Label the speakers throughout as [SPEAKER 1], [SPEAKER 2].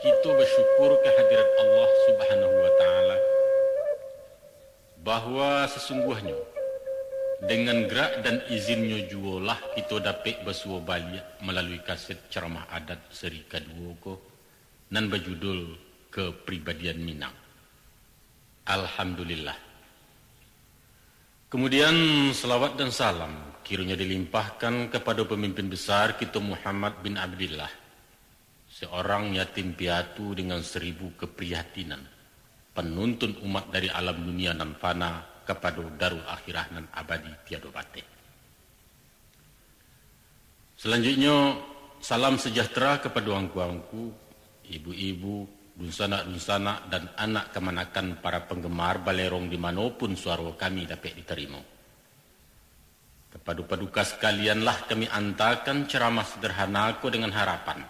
[SPEAKER 1] Kita bersyukur kehadirat Allah Subhanahu wa taala bahwa sesungguhnya dengan gerak dan izinnya jualah kita dapat bersuah balik melalui kaset ceramah adat seri kedua ko nan berjudul Kepribadian Minang. Alhamdulillah. Kemudian selawat dan salam kiranya dilimpahkan kepada pemimpin besar kita Muhammad bin Abdillah, seorang yatim piatu dengan 1000 keprihatinan, penuntun umat dari alam dunia nan fana kepada darul akhirah nan abadi tiada batik. Selanjutnya salam sejahtera kepada wangku-wangku, ibu-ibu, dunsana-dunsana dan anak kemanakan para penggemar balerong dimanapun suara kami dapat diterima. Kepada paduka sekalianlah kami antarkan ceramah sederhanaku dengan harapan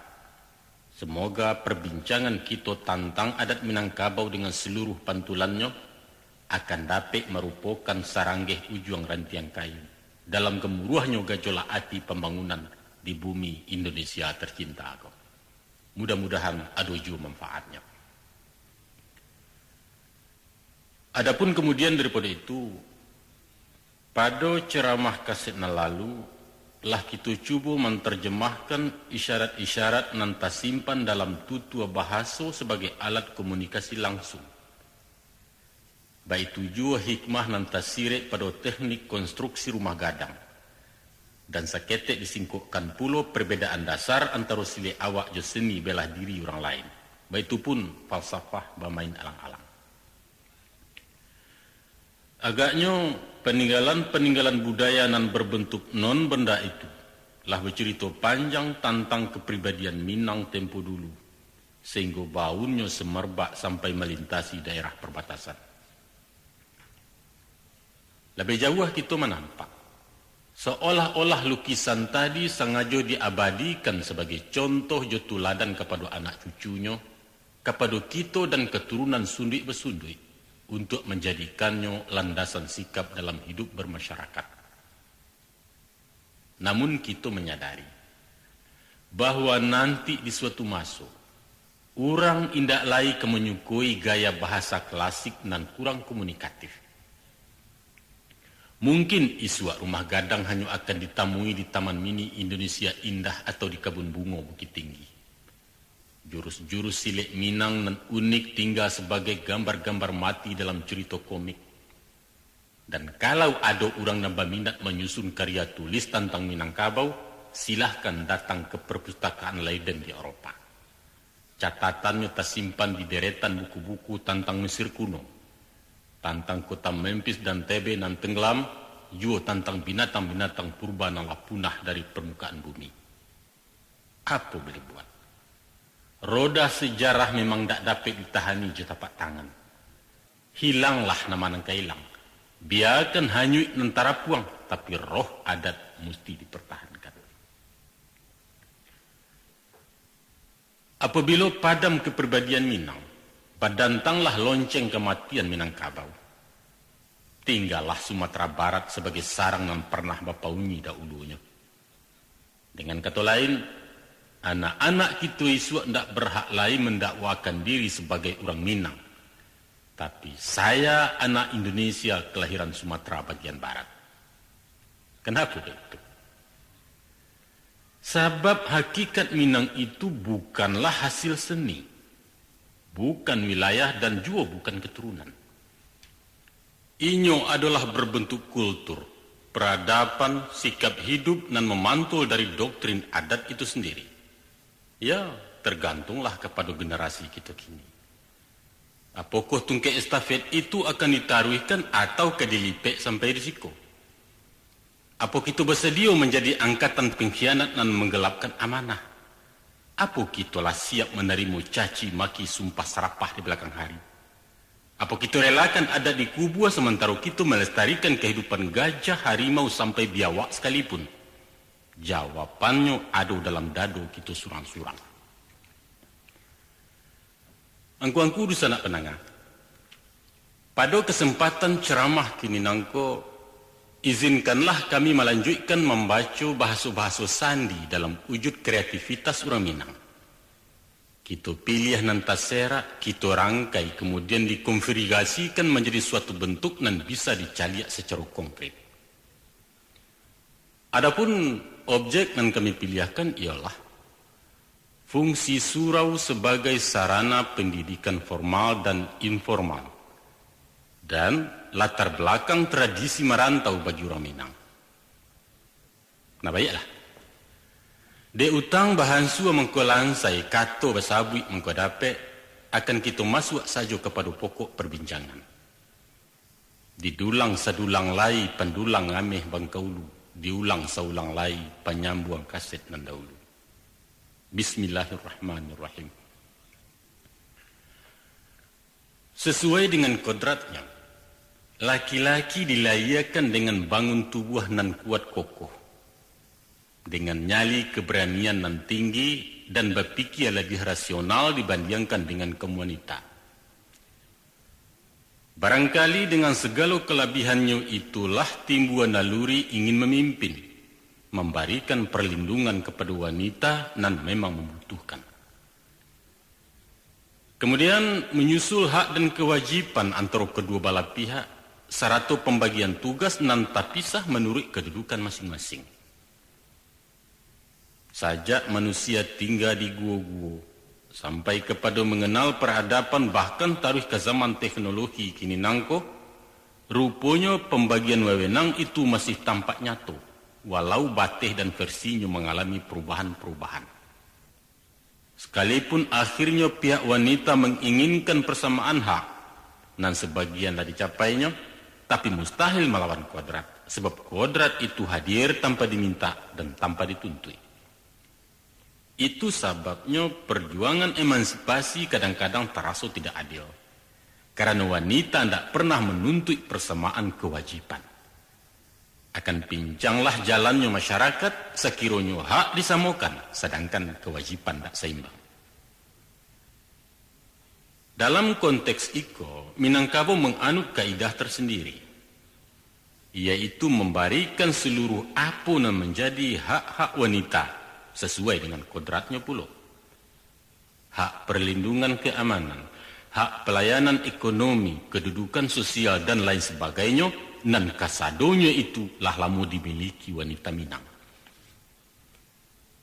[SPEAKER 1] semoga perbincangan kita tentang adat Minangkabau dengan seluruh pantulannya akan dapat merupakan saranggeh ujung rantiang kayu dalam gemuruhnya gejolak hati pembangunan di bumi Indonesia tercinta. Mudah-mudahan ada juga manfaatnya. Adapun kemudian daripada itu, pada ceramah kaset lalu telah kita cuba menterjemahkan isyarat-isyarat nan tersimpan dalam tutur bahasa sebagai alat komunikasi langsung. Baik tujuh hikmah nan tersirat pada teknik konstruksi rumah gadang. Dan saketek disingkupkan pula perbedaan dasar antara sile awak je seni belah diri orang lain. Baik itu pun falsafah bermain alang-alang. Agaknya peninggalan-peninggalan budaya nan berbentuk non benda itu lah bercerita panjang tentang kepribadian Minang tempo dulu, sehingga baunnya semerbak sampai melintasi daerah perbatasan. Lebih jauh kita menampak seolah-olah lukisan tadi sengaja diabadikan sebagai contoh jotuladan kepada anak cucunya, kepada kita dan keturunan sundik bersundik untuk menjadikannya landasan sikap dalam hidup bermasyarakat. Namun kita menyadari bahwa nanti di suatu masa orang indak lai menyukui gaya bahasa klasik dan kurang komunikatif. Mungkin isu rumah gadang hanya akan ditemui di Taman Mini Indonesia Indah atau di Kebun Bunga Bukit Tinggi. Jurus-jurus silik Minang dan unik tinggal sebagai gambar-gambar mati dalam cerita komik. Dan kalau ada orang yang berminat menyusun karya tulis tentang Minangkabau, silahkan datang ke perpustakaan Leiden di Eropa. Catatannya tersimpan di deretan buku-buku tentang Mesir kuno, tentang kota Memphis dan Tebe nan tenggelam, juga tentang binatang-binatang purba yang punah dari permukaan bumi. Apa boleh buat? Roda sejarah memang tak dapat ditahani je tapak tangan. Hilanglah nama nang hilang. Biarkan hanyut nentara puang, tapi roh adat mesti dipertahankan. Apabila padam kepribadian Minang, padantanglah lonceng kematian Minangkabau. Tinggallah Sumatera Barat sebagai sarang yang pernah bapaunyi dahulunya. Dengan kata lain, anak-anak kita isu tidak berhak lain mendakwakan diri sebagai orang Minang. Tapi saya anak Indonesia kelahiran Sumatera bagian Barat. Kenapa itu? Sebab hakikat Minang itu bukanlah hasil seni, bukan wilayah dan juga bukan keturunan. Inyo adalah berbentuk kultur, peradaban, sikap hidup dan memantul dari doktrin adat itu sendiri. Ya, tergantunglah kepada generasi kita kini. Apakah tungkai estafet itu akan ditaruhkan atau kedilipek sampai risiko? Apa kita bersedia menjadi angkatan pengkhianat dan menggelapkan amanah? Apa kita lah siap menerima caci maki sumpah serapah di belakang hari? Apa kita relakan ada di kubur sementara kita melestarikan kehidupan gajah, harimau sampai biawak sekalipun? Jawabannya ada dalam dado kita surang-surang. Angku-angku di sana penangah. Pada kesempatan ceramah kini nangko, izinkanlah kami melanjutkan membaca bahasa-bahasa sandi dalam wujud kreativitas orang Minang. Kita pilih nan tasera, kita rangkai, kemudian dikonfigurasikan menjadi suatu bentuk nan bisa dicaliak secara konkret. Adapun objek yang kami pilihkan ialah fungsi surau sebagai sarana pendidikan formal dan informal dan latar belakang tradisi merantau bagi orang Minang. Nah baiklah. De utang bahan sua mengkolansai kato basabui mengkodape akan kita masuk saja kepada pokok perbincangan. Didulang sadulang lai pendulang ameh bangkaulu, diulang saulang lai penyambuang kaset nan dahulu. Bismillahirrahmanirrahim. Sesuai dengan kodratnya, laki-laki dilayakan dengan bangun tubuh nan kuat kokoh, dengan nyali keberanian nan tinggi dan berpikir lebih rasional dibandingkan dengan kaum wanita. Barangkali dengan segala kelebihannya itulah timbul naluri ingin memimpin, memberikan perlindungan kepada wanita nan memang membutuhkan. Kemudian menyusul hak dan kewajiban antara kedua belah pihak serta pembagian tugas nan tak pisah menurut kedudukan masing-masing. Sajak manusia tinggal di gua-gua sampai kepada mengenal peradaban bahkan taruh ke zaman teknologi kini nangko, rupanya pembagian wewenang itu masih tampak nyata, walau batih dan versinya mengalami perubahan-perubahan. Sekalipun akhirnya pihak wanita menginginkan persamaan hak, dan sebagian dah dicapainya, tapi mustahil melawan kodrat, sebab kodrat itu hadir tanpa diminta dan tanpa dituntut. Itu sebabnya perjuangan emansipasi kadang-kadang terasa tidak adil. Karena wanita tidak pernah menuntut persamaan kewajiban. Akan pincanglah jalannya masyarakat sekiranya hak disamakan sedangkan kewajiban tidak seimbang. Dalam konteks itu, Minangkabau menganut kaidah tersendiri, yaitu memberikan seluruh apa yang menjadi hak-hak wanita sesuai dengan kodratnya pula. Hak perlindungan keamanan, hak pelayanan ekonomi, kedudukan sosial dan lain sebagainya, dan kasadonya itu lah lama dimiliki wanita Minang.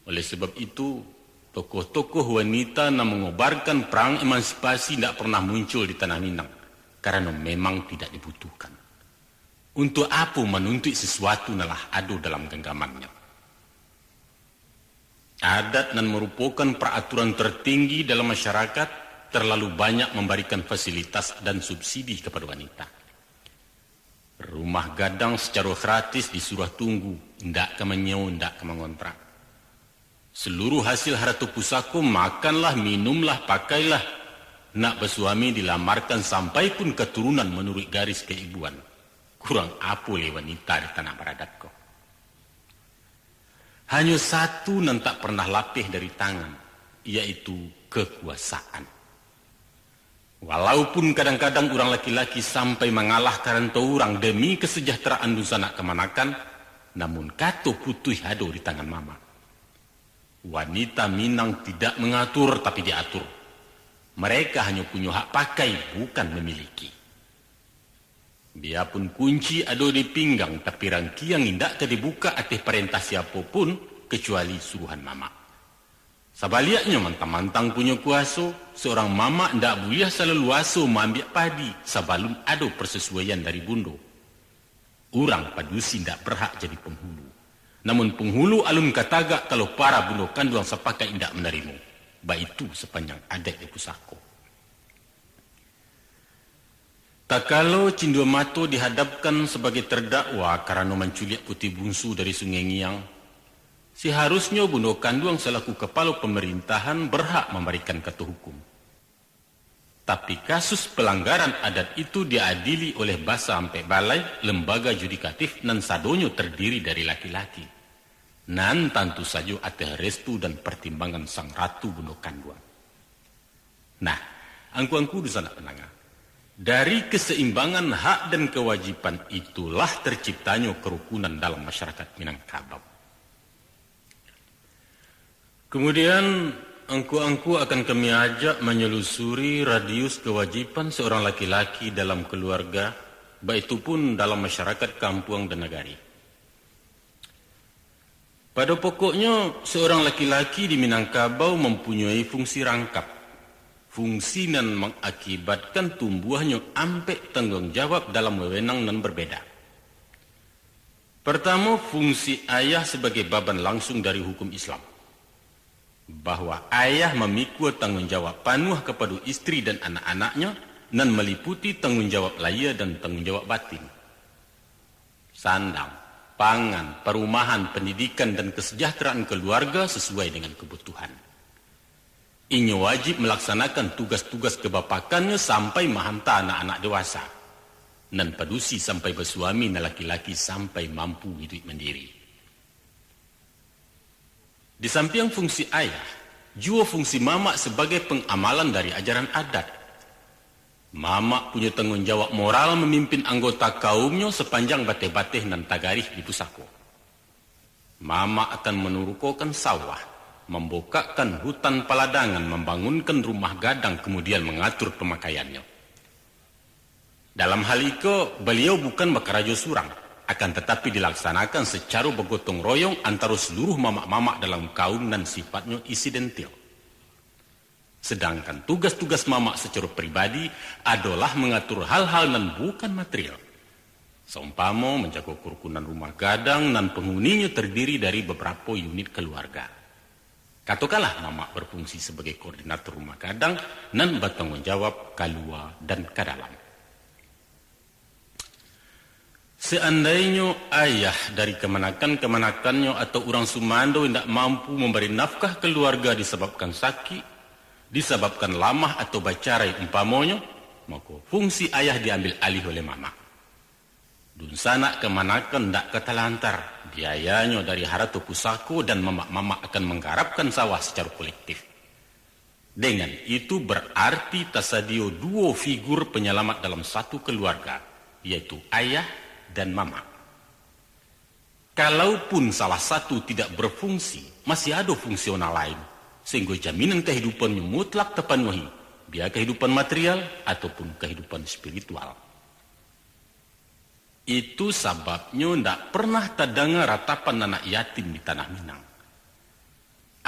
[SPEAKER 1] Oleh sebab itu, tokoh-tokoh wanita yang mengobarkan perang emansipasi tidak pernah muncul di tanah Minang, karena memang tidak dibutuhkan. Untuk apa menuntut sesuatu nalah ada dalam genggamannya. Adat dan merupakan peraturan tertinggi dalam masyarakat terlalu banyak memberikan fasilitas dan subsidi kepada wanita. Rumah gadang secara gratis disuruh tunggu, ndak kemenyau, ndak kemengontrak. Seluruh hasil harta pusaka makanlah, minumlah, pakailah. Nak bersuami dilamarkan sampai pun keturunan menurut garis keibuan. Kurang apa le wanita di tanah beradat kau. Hanya satu yang tak pernah lapih dari tangan, yaitu kekuasaan. Walaupun kadang-kadang orang laki-laki sampai mengalahkan orang demi kesejahteraan dusana kemanakan, namun kato putih hado di tangan mama. Wanita Minang tidak mengatur tapi diatur. Mereka hanya punya hak pakai, bukan memiliki. Biarpun kunci ada di pinggang, tapi rangkiang tidak dibuka atas perintah siapapun kecuali suruhan mama. Sebaliaknya mantang-mantang punya kuasa, seorang mama tidak boleh seleluasa mengambil padi sebelum ada persesuaian dari bundo. Orang padusi tidak berhak jadi penghulu. Namun penghulu alun kataga kalau para bundo kandung sepakat tidak menerima. Baik itu sepanjang adat di pusako. Tak kalau Cindua Mato dihadapkan sebagai terdakwa karena menculik putih bungsu dari Sungai Ngiang, seharusnya Bundo Kanduang selaku kepala pemerintahan berhak memberikan kata hukum. Tapi kasus pelanggaran adat itu diadili oleh Basa sampai Balai, lembaga judikatif nan sadonyo terdiri dari laki-laki. Nan tentu saja atas restu dan pertimbangan sang ratu Bundo Kanduang. Nah, angku-angku di sana penangah. Dari keseimbangan hak dan kewajiban itulah terciptanya kerukunan dalam masyarakat Minangkabau. Kemudian Angku-angku akan kami ajak menyelusuri radius kewajiban seorang laki-laki dalam keluarga, baik itu pun dalam masyarakat kampung dan nagari. Pada pokoknya, seorang laki-laki di Minangkabau mempunyai fungsi rangkap. Fungsi yang mengakibatkan tumbuhnya ampek tanggung jawab dalam wewenang yang berbeda. Pertama, fungsi ayah sebagai baban langsung dari hukum Islam. Bahwa ayah memikul tanggung jawab penuh kepada istri dan anak-anaknya dan meliputi tanggung jawab lahir dan tanggung jawab batin. Sandang, pangan, perumahan, pendidikan dan kesejahteraan keluarga sesuai dengan kebutuhan. Ia wajib melaksanakan tugas-tugas kebapakannya sampai mahanta anak-anak dewasa. Dan padusi sampai bersuami na laki-laki sampai mampu hidup mandiri. Di samping fungsi ayah, juga fungsi mama sebagai pengamalan dari ajaran adat. Mama punya tanggung jawab moral memimpin anggota kaumnya sepanjang bateh-bateh dan tagarih di pusako. Mama akan menurukokan sawah, membukakan hutan paladangan, membangunkan rumah gadang, kemudian mengatur pemakaiannya. Dalam hal itu, beliau bukan bakarajo surang, akan tetapi dilaksanakan secara bergotong royong antara seluruh mamak-mamak dalam kaum dan sifatnya insidental. Sedangkan tugas-tugas mamak secara pribadi adalah mengatur hal-hal yang bukan material. Seumpama menjaga kerukunan rumah gadang dan penghuninya terdiri dari beberapa unit keluarga. Katakanlah mamak berfungsi sebagai koordinator rumah gadang dan bertanggung jawab keluar dan ke dalam. Seandainya ayah dari kemanakan-kemanakannya atau orang Sumando tidak mampu memberi nafkah keluarga disebabkan sakit, disebabkan lamah atau bacarai umpamanya, maka fungsi ayah diambil alih oleh mama. Dunsana kemanakan tidak ketelantar, biayanya dari haratu pusako dan mama akan menggarapkan sawah secara kolektif. Dengan itu berarti tersedia dua figur penyelamat dalam satu keluarga, yaitu ayah dan mama. Kalaupun salah satu tidak berfungsi, masih ada fungsional lain, sehingga jaminan kehidupannya mutlak terpenuhi, biar kehidupan material ataupun kehidupan spiritual. Itu sebabnya tidak pernah terdengar ratapan anak yatim di tanah Minang.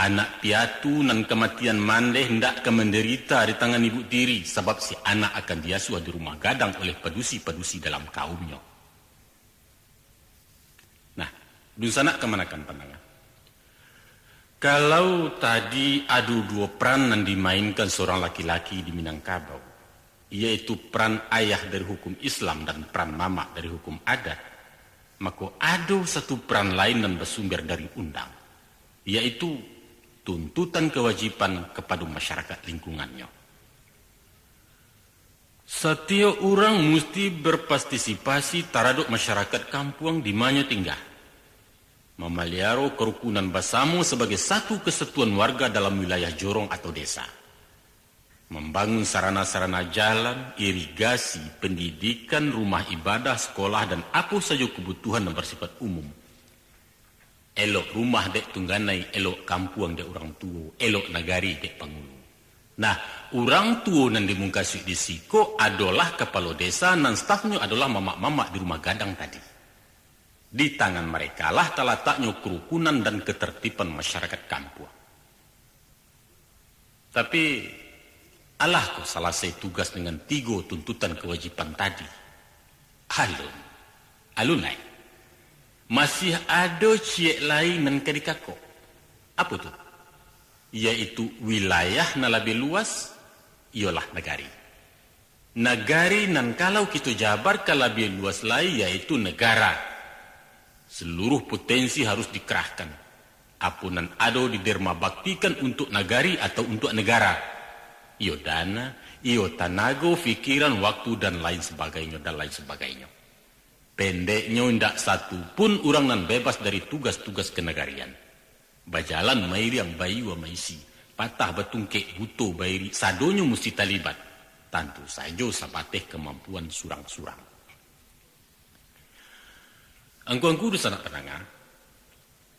[SPEAKER 1] Anak piatu dan kematian mandeh tidak kemenderita di tangan ibu tiri, sebab si anak akan diasuh di rumah gadang oleh padusi-padusi dalam kaumnya. Dunsana kemanakan pandangan. Kalau tadi ada dua peran yang dimainkan seorang laki-laki di Minangkabau, yaitu peran ayah dari hukum Islam dan peran mama dari hukum adat, maka ada satu peran lain yang bersumber dari undang, yaitu tuntutan kewajiban kepada masyarakat lingkungannya. Setiap orang mesti berpartisipasi terhadap masyarakat kampung di mana tinggal. Memelihara kerukunan bersama sebagai satu kesatuan warga dalam wilayah jorong atau desa. Membangun sarana-sarana jalan, irigasi, pendidikan, rumah ibadah, sekolah, dan apa saja kebutuhan yang bersifat umum. Elok rumah dek tungganai, elok kampung dek orang tua, elok nagari dek pangulu. Nah, orang tua yang dimungkasi di siko adalah kepala desa dan stafnya adalah mamak-mamak di rumah gadang tadi. Di tangan mereka lah terletaknya kerukunan dan ketertiban masyarakat kampung. Tapi alah kok selesai tugas dengan 3 tuntutan kewajiban tadi. Alunai. Masih ada ciek lain dan kedikako. Apa tu? Yaitu wilayah na lebih luas, ialah negari. Negari nan kalau kita jabar ke lebih luas lain yaitu negara. Seluruh potensi harus dikerahkan. Apunan ada diderma baktikan untuk nagari atau untuk negara. Iyo dana, iyo tanago, pikiran, waktu, dan lain sebagainya, Pendeknya tidak satu pun orang nan bebas dari tugas-tugas kenegarian. Bajalan mairi yang bayi wa maisi. Patah betungkek buto bairi. Sadonya mesti talibat. Tentu saja sabateh kemampuan surang-surang. Angku-angku di sana pendengar,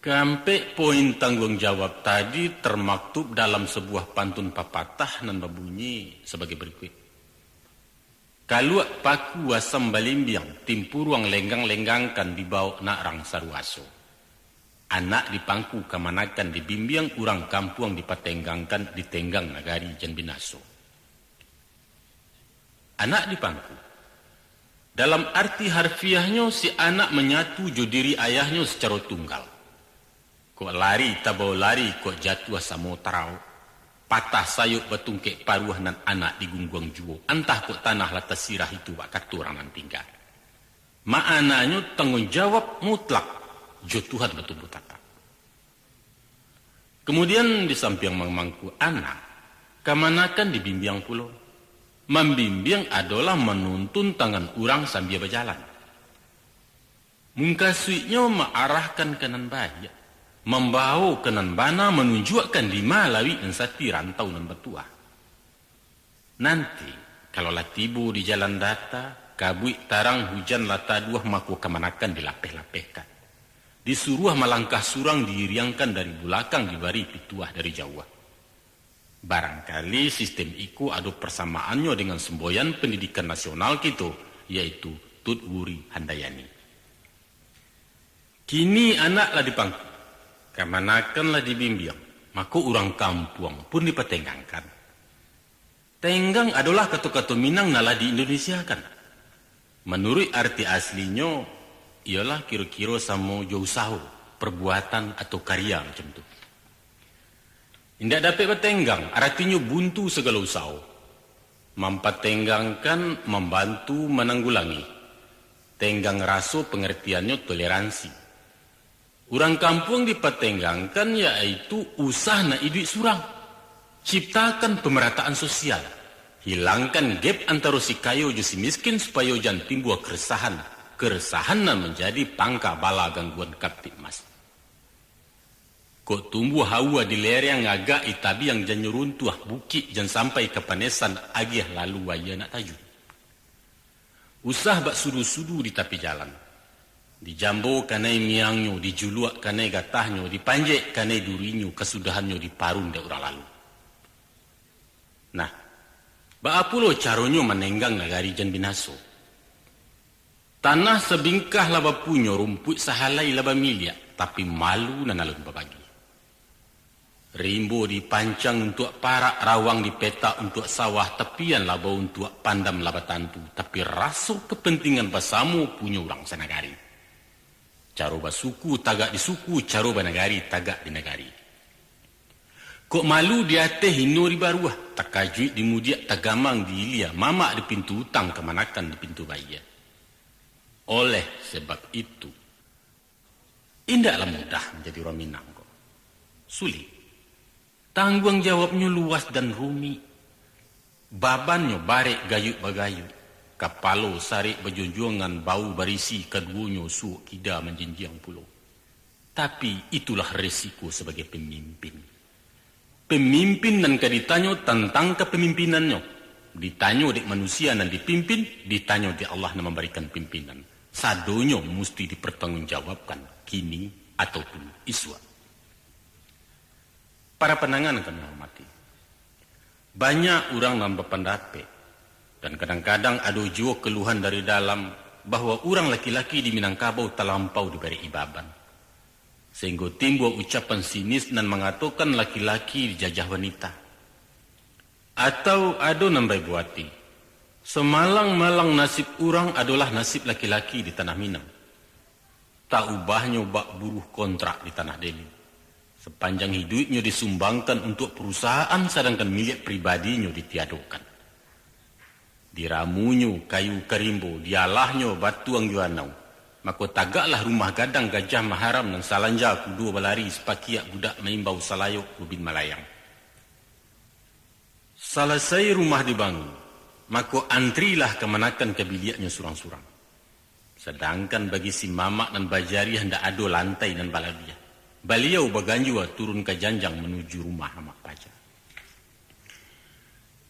[SPEAKER 1] Kampe poin tanggung jawab tadi termaktub dalam sebuah pantun papatah nan berbunyi sebagai berikut. Kaluak paku asam balimbiang, timpuruang lenggang-lenggangkan di bawah nak rang sarwaso. Anak dipangku kamanakan dibimbiang, urang kampuang dipatenggangkan ditenggang nagari jan binaso. Anak dipangku. Dalam arti harfiahnya si anak menyatu jo diri ayahnya secara tunggal. Kok lari tabau lari, kok jatuh samo tarau. Patah sayuk betungkek paruah nan anak di gungguang juo. Entah kok tanah latas sirah itu wak katurang nan tinggal. Ma'ananya tanggung jawab mutlak. Jo Tuhan betul tata. Kemudian di samping memangku anak, kamanakan dibimbiang pulau. Membimbing adalah menuntun tangan orang sambil berjalan. Mungkasuitnya mengarahkan kanan bahaya. Membawa kanan bana menunjukkan di malawi ensati rantau nan betua. Nanti kalau lah tibu di jalan data, kabui tarang hujan lata dua maku kemanakan dilapeh-lapehkan. Disuruh melangkah surang diriangkan dari belakang dibari pituah dari jauh. Barangkali sistem iku ada persamaannya dengan semboyan pendidikan nasional kita, yaitu Tut Wuri Handayani. Kini anaklah dipangku. Kamanakanlah dibimbing, maka orang kampung pun dipatenggangkan. Tenggang adalah kata-kata Minang nalah di Indonesia kan. Menurut arti aslinya, ialah kira-kira sama jauh sahu, perbuatan atau karya macam tu. Tidak dapat bertenggang, artinya buntu segala usaha. Mempatenggangkan, membantu, menanggulangi. Tenggang raso pengertiannya toleransi. Orang kampung dipatenggangkan yaitu usah na hidup surang. Ciptakan pemerataan sosial. Hilangkan gap antara si kayo dan si miskin supaya jangan timbul keresahan. Keresahan na menjadi pangka bala gangguan kaptipmas. Kok tumbuh hawa di lereng agak itabi yang jangan runtuh bukit jangan sampai ke panesan agih lalu waya nak taju. Usah bak sudu-sudu di tepi jalan. Dijambo kanai miangnya, dijuluak kanai gatahnya, dipanjek kanai durinya, kesudahannya diparun dah orang lalu. Nah, baapulo caronyo menenggang nagari jan binaso. Tanah sebingkah laba punyo, rumput sahalai laba miliak, tapi malu na nalun babagi. Rimbo dipancang untuk parak, rawang dipetak untuk sawah, tepian laba untuk pandam laba tantu, tapi raso kepentingan basamu punya orang sanagari. Caroba suku tagak di suku, caroba negari tagak di negari. Kok malu di atas hino di baruah, takajuit di mudiak tagamang di ilia, mamak di pintu utang kemanakan di pintu bayar. Oleh sebab itu, indahlah mudah menjadi orang Minang kok. Sulit. Tanggung jawabnya luas dan rumit. Babannya barek gayut bagayut. Kapalo sarik berjunjungan bau barisi keduanya suuk kida menjenjiang pulau. Tapi itulah resiko sebagai pemimpin. Pemimpin dan ditanya tentang kepemimpinannya. Ditanya dek manusia dan dipimpin, ditanya dek Allah yang memberikan pimpinan. Sadonya mesti dipertanggungjawabkan kini ataupun iswa. Para penangan kami hormati. Banyak orang yang berpendapat dan kadang-kadang ada juga keluhan dari dalam bahawa orang laki-laki di Minangkabau terlampau diberi ibaban. Sehingga timbul ucapan sinis dan mengatakan laki-laki dijajah wanita. Atau ada nambai buati. Semalang-malang nasib orang adalah nasib laki-laki di tanah Minang. Tak ubahnya bak buruh kontrak di tanah Delhi. Sepanjang hidupnya disumbangkan untuk perusahaan sedangkan milik pribadinya ditiadakan. Diramunyo kayu karimbo, dialahnya batu ang yuanau. Maka tagaklah rumah gadang gajah maharam dan salanja kudu balari sepakiak budak maimbau salayok ubin malayang. Selesai rumah dibangun, maka antrilah kemanakan ke biliaknya surang-surang. Sedangkan bagi si mamak dan bajari hendak ada lantai dan baladia. Beliau baganjua turun ke janjang menuju rumah amak pajar.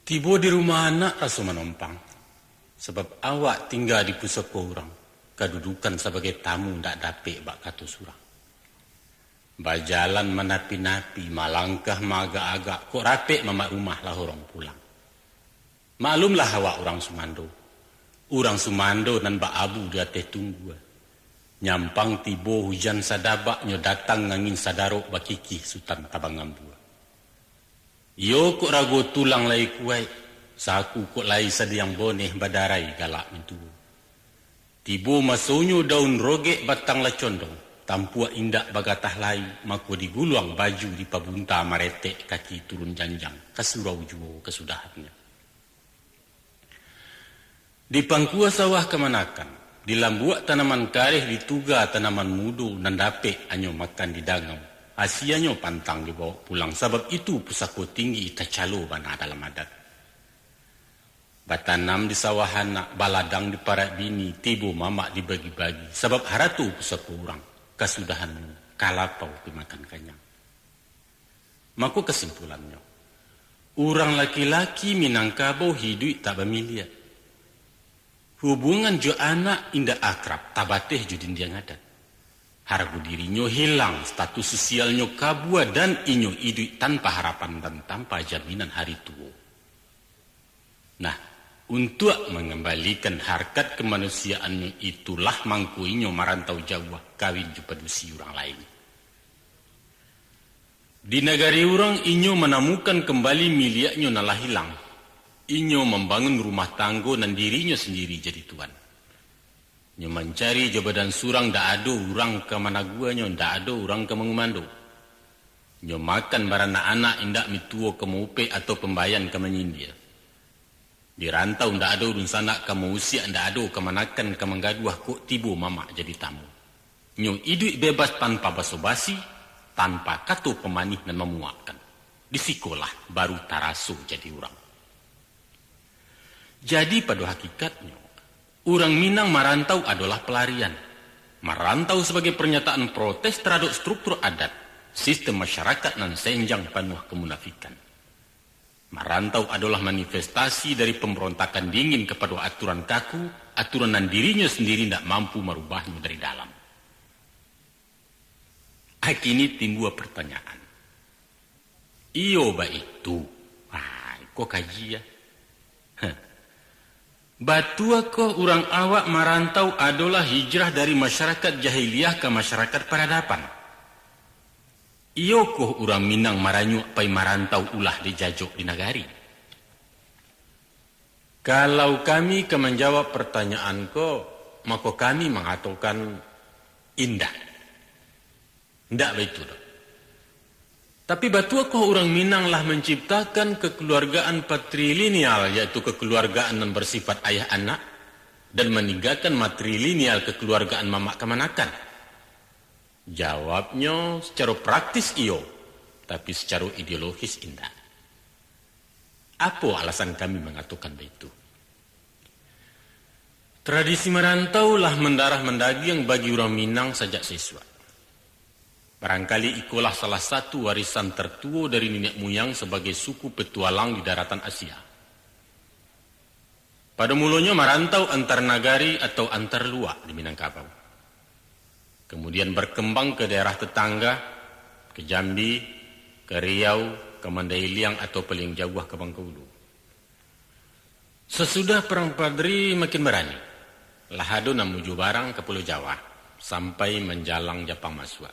[SPEAKER 1] Tiba di rumah anak rasa menompang. Sebab awak tinggal di pusat orang. Kedudukan sebagai tamu tak dapat bak kata surang. Bajalan menapi-napi, malangkah maga-agak, kok rapi mama rumah lah orang pulang. Maklumlah awak orang Sumando. Orang Sumando nan ba abu dia teh tunggu. Nyampang tibo hujan sadabak nyo datang ngangin sadarok bakiki Sultan Tabangambua. Yo kok rago tulang lai kuai, saku kok lai sadiang boneh badarai galak mintu. Tibo masonyo daun rogek batang lacondong, tampua indak bagatah lai, mako diguluang baju di pabunta maretek kaki turun janjang, kasurau juo kesudahannya. Di pangkua sawah kemanakan, di lambuak tanaman kareh di tuga tanaman mudo nandape anyo makan di dangam. Asianyo pantang dibawa pulang, sebab itu pusako tinggi tacalo bana dalam adat. Batanam di sawahan, baladang di parak bini, tibo mamak dibagi-bagi, sebab haratu pusako orang, kasudahanmu, kalapau dimakan kanyang. Maka kesimpulannya, orang laki-laki Minangkabau hidup tak bermilia. Hubungan jo anak indah akrab, tabateh jo dindiang adat. Harga dirinya hilang, status sosialnya kabua dan inyo hidup tanpa harapan dan tanpa jaminan hari tua. Nah, untuk mengembalikan harkat kemanusiaannya itulah mangku inyo marantau jauh kawin jupadusi orang lain. Di negari orang inyo menemukan kembali miliknya nalah hilang. Inyo membangun rumah tangga dan dirinya sendiri jadi tuan. Nyo mencari jabatan surang dak ada orang ke mana guanya, dak ada orang ke mengumando. Nyo makan barana anak indak mituo ke maupe atau pembayan ke menyindir. Di rantau ndak ada urun sanak ke mausia ndak ada ke manakan ke menggaduah kok tibo mamak jadi tamu. Nyo hidup bebas tanpa basa-basi, tanpa katu pemanih dan memuakkan. Di sekolah baru tarasu jadi orang. Jadi pada hakikatnya, orang Minang marantau adalah pelarian. Marantau sebagai pernyataan protes terhadap struktur adat, sistem masyarakat nan senjang penuh kemunafikan. Marantau adalah manifestasi dari pemberontakan dingin kepada aturan kaku, aturan nan dirinya sendiri tidak mampu merubahnya dari dalam. Kini timbul pertanyaan. Iyo ba itu? Kok kaji ya? Batua ko orang awak marantau adalah hijrah dari masyarakat jahiliyah ke masyarakat peradaban. Iyo ko orang Minang maranyu pai marantau ulah dijajok di nagari. Kalau kami ke menjawab pertanyaan ko, maka kami mengatakan indah. Ndak begitu. Tapi batua ko orang Minang lah menciptakan kekeluargaan patrilineal, yaitu kekeluargaan yang bersifat ayah anak, dan meninggalkan matrilineal kekeluargaan mamak kemanakan. Jawabnya secara praktis iyo, tapi secara ideologis indah. Apa alasan kami mengatakan begitu? Tradisi merantau lah mendarah mendaging bagi orang Minang sejak siswa. Barangkali ikulah salah satu warisan tertua dari nenek moyang sebagai suku petualang di daratan Asia. Pada mulanya merantau antar nagari atau antar luak di Minangkabau. Kemudian berkembang ke daerah tetangga, ke Jambi, ke Riau, ke Mandailing atau paling jauh ke Bengkulu. Sesudah Perang Padri makin berani. Lahado namuju barang ke Pulau Jawa sampai menjalang Japang Masua.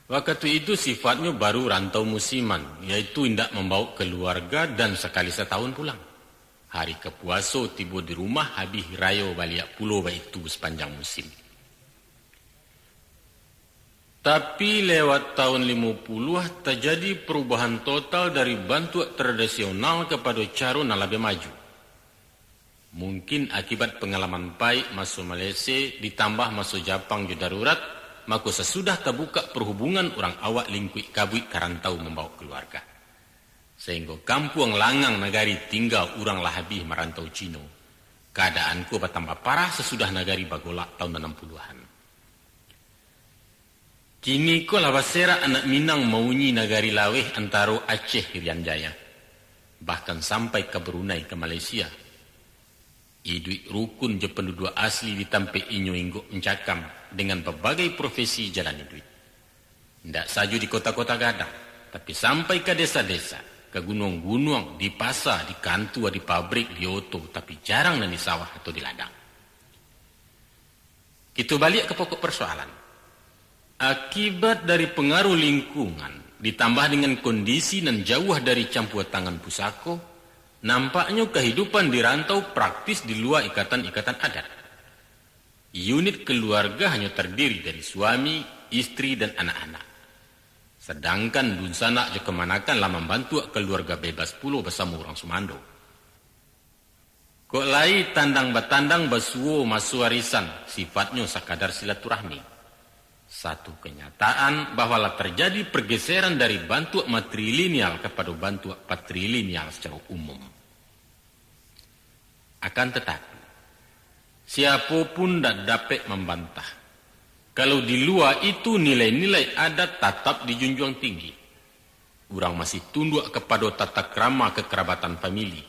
[SPEAKER 1] Waktu itu sifatnya baru rantau musiman, yaitu hendak membawa keluarga dan sekali setahun pulang. Hari kepuaso tiba di rumah habis rayo balik pulau itu sepanjang musim. Tapi lewat tahun 50 terjadi perubahan total dari bantuan tradisional kepada cara yang lebih maju. Mungkin akibat pengalaman baik masuk Malaysia ditambah masuk Jepang juga darurat, maka sesudah terbuka perhubungan orang awak lingkup kabut karantau membawa keluarga. Sehingga kampung langang nagari tinggal orang lah habis merantau Cino. Keadaanku bertambah parah sesudah nagari bagolak tahun 60-an. Kini ko lawasera anak Minang maunyi nagari laweh antara Aceh Irian Jaya. Bahkan sampai ke Brunei ke Malaysia. Iduit rukun je penduduk asli ditampe inyo inggo mencakam dengan berbagai profesi jalan iduit. Tidak saja di kota-kota Gadang, tapi sampai ke desa-desa, ke gunung-gunung, di pasar, di kantor, di pabrik, di oto, tapi jarang di sawah atau di ladang. Kita balik ke pokok persoalan. Akibat dari pengaruh lingkungan, ditambah dengan kondisi dan jauh dari campur tangan pusako, nampaknya kehidupan di rantau praktis di luar ikatan-ikatan adat. Unit keluarga hanya terdiri dari suami, istri, dan anak-anak. Sedangkan dunsana je kemanakan lah membantu keluarga bebas pulau bersama orang Sumando. Kok lai tandang batandang basuo masu warisan, sifatnya sekadar silaturahmi. Satu kenyataan bahwa lah terjadi pergeseran dari bantu matrilineal kepada bantu patrilineal secara umum. Akan tetapi, siapapun tidak dapat membantah kalau di luar itu nilai-nilai adat tetap dijunjung tinggi. Orang masih tunduk kepada tata krama kekerabatan famili.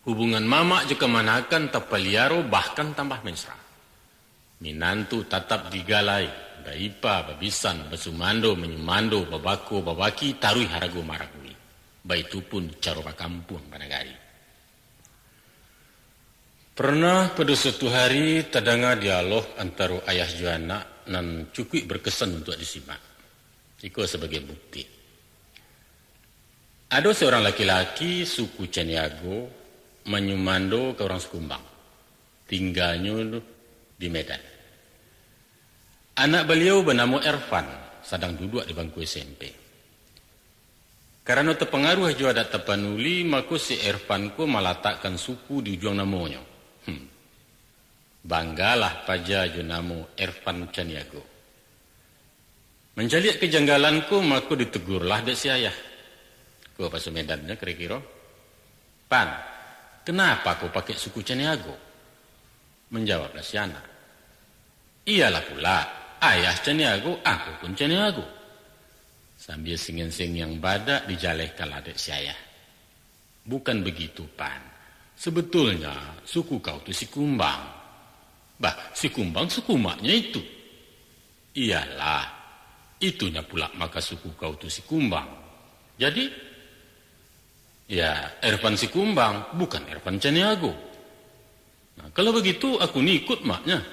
[SPEAKER 1] Hubungan mamak je kemanakan tapaliaro bahkan tambah mesra. Minantu tetap digalai, baipa, babisan, basumando, menyumando, babako, babaki, tarui harago maragui. Baitu pun caroba kampung panagari. Pernah pada suatu hari terdengar dialog antara ayah Joana dan cukup berkesan untuk disimak. Itu sebagai bukti. Ada seorang laki-laki suku Caniago menyumando ke orang Sekumbang. Tinggalnya di Medan. Anak beliau bernama Ervan, sedang duduk di bangku SMP. Karena terpengaruh jua adat Tapanuli, maka si Ervan ko meletakkan suku di ujung namanya. Banggalah paja jo namo Ervan Caniago. Mencari kejanggalanku, maka ditegurlah dek si ayah. Ko pas Medannya kira-kira, Pan, kenapa kau pakai suku Caniago? Menjawablah si anak. Iyalah pula, ayah Caniago, aku pun Caniago. Sambil singin-sing yang badak dijaleh kaladek si ayah. Bukan begitu, Pan. Sebetulnya suku kau itu si Kumbang. Bah, si Kumbang suku maknya itu. Iyalah, itunya pula maka suku kau itu si Kumbang. Jadi, ya Ervan si Kumbang, bukan Ervan Caniago. Nah, kalau begitu aku ni ikut maknya.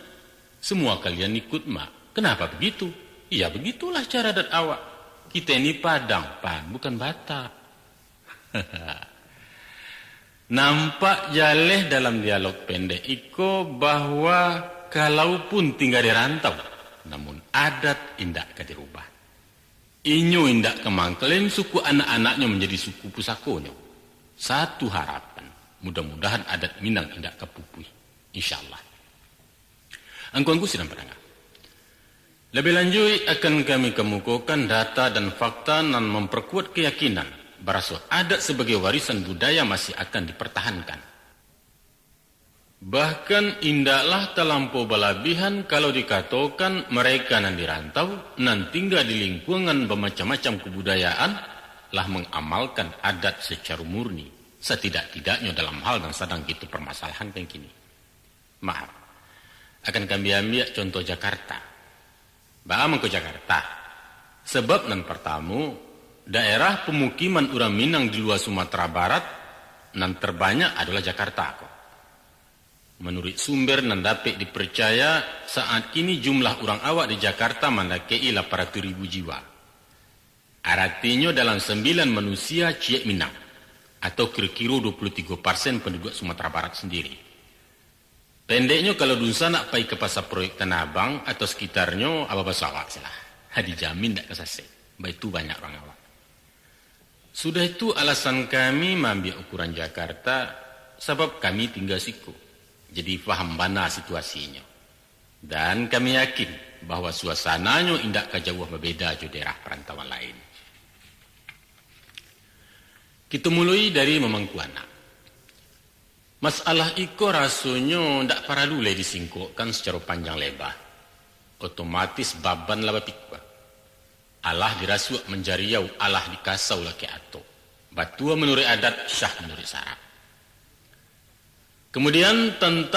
[SPEAKER 1] Semua kalian ikut mak. Kenapa begitu? Ya begitulah cara adat awak. Kita ini Padang, Pan, bukan Batak. Nampak jaleh dalam dialog pendek iko bahwa kalaupun tinggal di rantau, namun adat indak ke dirubah. Inyo indak kemangkelen suku anak-anaknya menjadi suku pusakonyo. Satu harapan, mudah-mudahan adat Minang indak kepupui. InsyaAllah. Angku-angku sidang pendengar. Lebih lanjut akan kami kemukakan data dan fakta dan memperkuat keyakinan bahwa adat sebagai warisan budaya masih akan dipertahankan. Bahkan indaklah terlampau berlebihan kalau dikatakan mereka yang dirantau dan tinggal di lingkungan bermacam-macam kebudayaan lah mengamalkan adat secara murni. Setidak-tidaknya dalam hal yang sedang kita permasalahan kayak gini. Maaf, akan kami ambil contoh Jakarta. Baam ke Jakarta. Sebab yang pertama, daerah pemukiman orang Minang di luar Sumatera Barat yang terbanyak adalah Jakarta. Menurut sumber yang dapat dipercaya, saat ini jumlah orang awak di Jakarta mendekati 800.000 jiwa. Artinya dalam 9 manusia ciek Minang, atau kira-kira 23% penduduk Sumatera Barat sendiri. Pendeknya kalau dunsa nak pergi ke pasar proyek Tanah Abang atau sekitarnya, apa bahasa awak salah. Dijamin tak kesasih. Baik itu banyak orang awak. Sudah itu alasan kami mengambil ukuran Jakarta, sebab kami tinggal siku. Jadi faham mana situasinya. Dan kami yakin bahwa suasananya indak kejauh berbeda di daerah perantauan lain. Kita mulai dari Memangkuanak. Masalah iko rasanya ndak perlu le disingkukkan secara panjang lebar. Otomatis baban lah bapikwa. Allah dirasuak menjariau, Allah dikasau laki ato. Batua menurut adat, syah menurut syarat. Kemudian tentang